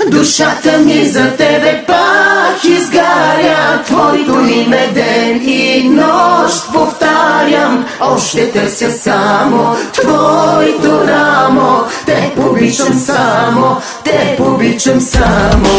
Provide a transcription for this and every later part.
Душата ми за тебе пак изгаря, твоето име ден и нощ повтарям. Още търся само твоето рамо, те обичам само, те обичам само.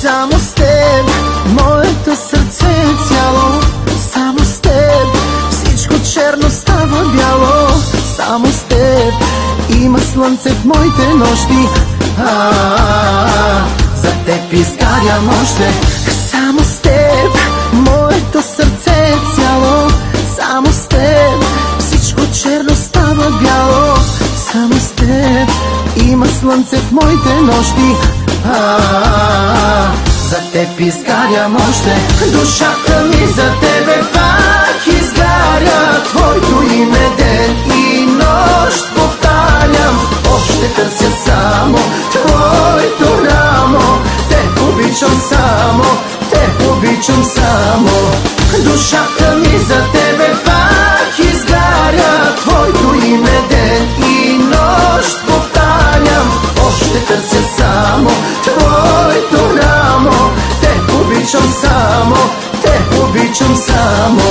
Само с теб моето сърце е цяло, само с теб всичко черно става бяло, само с теб има слънце в моите нощи. За теб изгарям още. Само с теб моето сърце е цяло, само с теб всичко черно става бяло, само с теб има слънце в моите нощи. За теб изгарям още. Душата ми за тебе пак изгаря, твоето име ден и нощ повтарям. Още търся само твоето рамо, те обичам само, те обичам само. Душата ми за тебе пак изгаря, твоето име ден и нощ повтарям. Още търся само твоето рамо, те обичам само, те обичам само.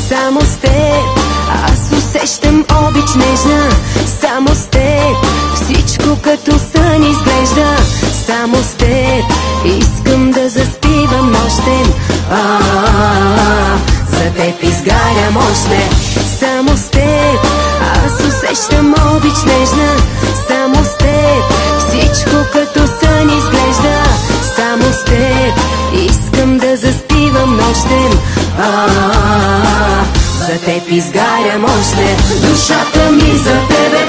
Само с теб аз усещам обич нежна, само с теб всичко като сън изглежда, само с теб искам да заспивам нощем. За теб изгарям още. Само с теб аз усещам обич нежна, само с теб всичко като сън изглежда, само с теб искам да заспивам нощем. За теб изгарям още. Душата ми за тебе